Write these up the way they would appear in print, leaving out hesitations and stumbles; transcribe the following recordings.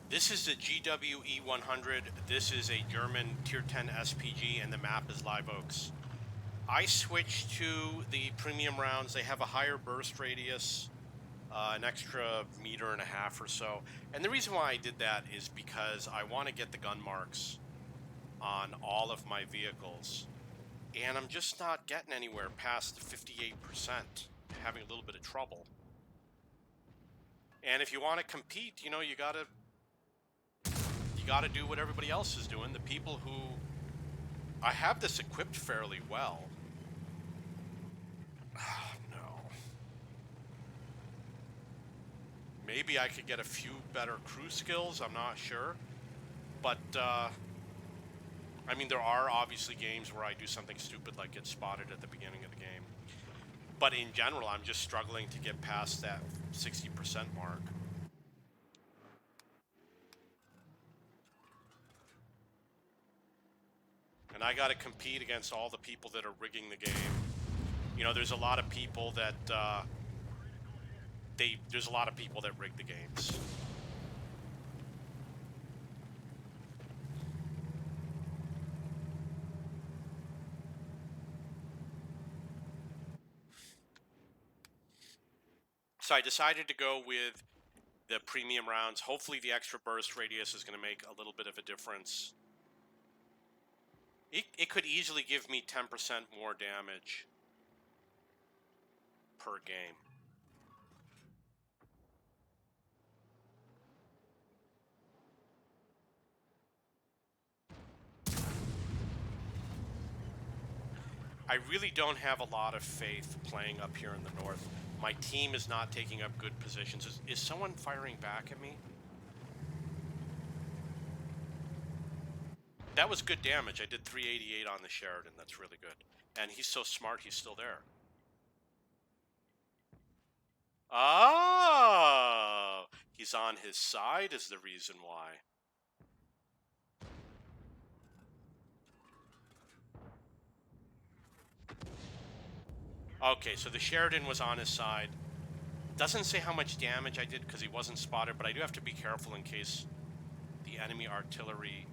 This is the GW E100. This is a German Tier 10 SPG, and the map is Live Oaks. I switched to the premium rounds. They have a higher burst radius, an extra meter and a half or so. And the reason why I did that is because I want to get the gun marks on all of my vehicles. And I'm just not getting anywhere past 58%, having a little bit of trouble. And if you want to compete, you know, you gotta do what everybody else is doing. The people who... I have this equipped fairly well. No. Maybe I could get a few better crew skills, I'm not sure. But, I mean, there are obviously games where I do something stupid like get spotted at the beginning of the game. But in general, I'm just struggling to get past that 60% mark. And I got to compete against all the people that are rigging the game. You know, there's a lot of people that, there's a lot of people that rig the games. So I decided to go with the premium rounds. Hopefully the extra burst radius is going to make a little bit of a difference. It could easily give me 10% more damage per game. I really don't have a lot of faith playing up here in the north. My team is not taking up good positions. Is someone firing back at me? That was good damage. I did 388 on the Sheridan. That's really good. And he's so smart, he's still there. Oh! He's on his side is the reason why. Okay, so the Sheridan was on his side. Doesn't say how much damage I did because he wasn't spotted, but I do have to be careful in case the enemy artillery...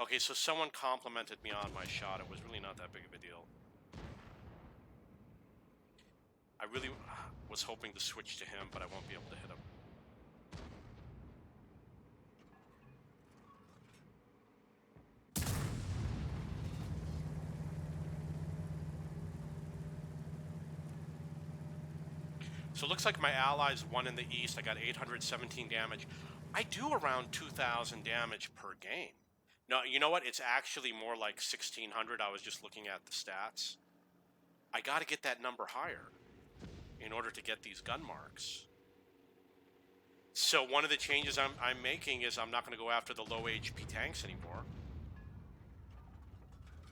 Okay, so someone complimented me on my shot. It was really not that big of a deal. I really was hoping to switch to him, but I won't be able to hit him. So it looks like my allies won in the east. I got 817 damage. I do around 2,000 damage per game. No, you know what? It's actually more like 1,600. I was just looking at the stats. I got to get that number higher in order to get these gun marks. So one of the changes I'm making is I'm not going to go after the low HP tanks anymore.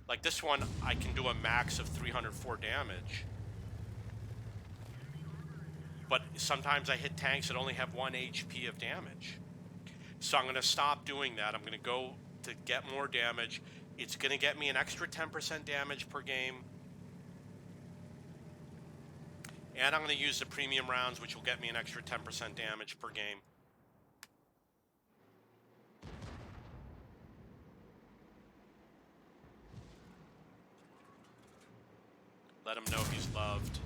Like this one, I can do a max of 304 damage. But sometimes I hit tanks that only have 1 HP of damage. So I'm going to stop doing that. I'm going to go to get more damage. It's going to get me an extra 10% damage per game. And I'm going to use the premium rounds, which will get me an extra 10% damage per game. Let him know he's loved.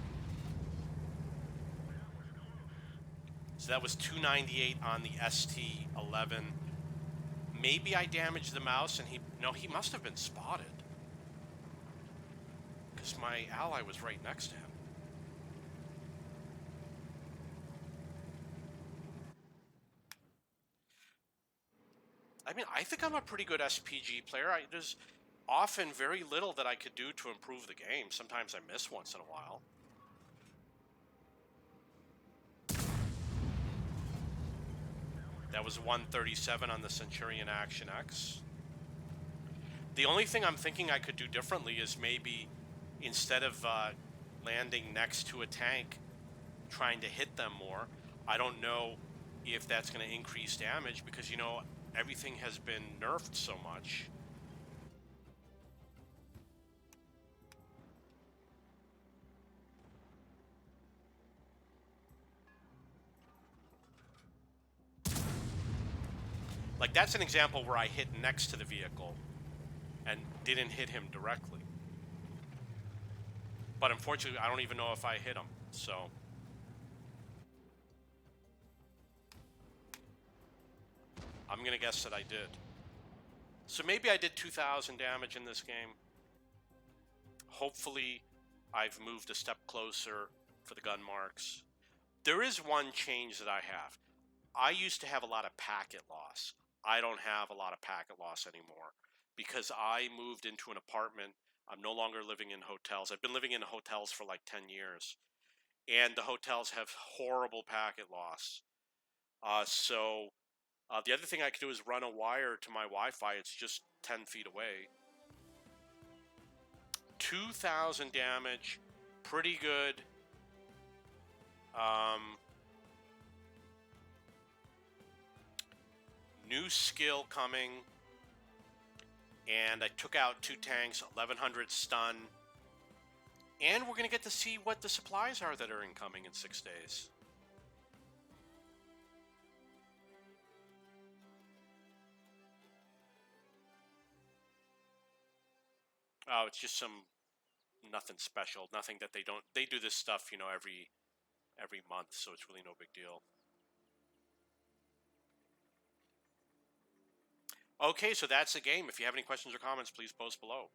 So that was 298 on the ST-11. Maybe I damaged the mouse and he must have been spotted. Because my ally was right next to him. I mean, I think I'm a pretty good SPG player. There's often very little that I could do to improve the game. Sometimes I miss once in a while. That was 137 on the Centurion Action X. The only thing I'm thinking I could do differently is maybe instead of landing next to a tank, trying to hit them more. I don't know if that's going to increase damage because, you know, everything has been nerfed so much. Like, that's an example where I hit next to the vehicle and didn't hit him directly. But unfortunately, I don't even know if I hit him, so. I'm going to guess that I did. So maybe I did 2,000 damage in this game. Hopefully, I've moved a step closer for the gun marks. There is one change that I have. I used to have a lot of packet loss. I don't have a lot of packet loss anymore because I moved into an apartment. I'm no longer living in hotels. I've been living in hotels for like 10 years. And the hotels have horrible packet loss. The other thing I could do is run a wire to my Wi-Fi. It's just 10 feet away. 2,000 damage. Pretty good. New skill coming. And I took out 2 tanks, 1,100 stun. And we're going to get to see what the supplies are that are incoming in 6 days. Oh, it's just nothing special. Nothing that they do this stuff, every month, so it's really no big deal. Okay, so that's the game. If you have any questions or comments, please post below.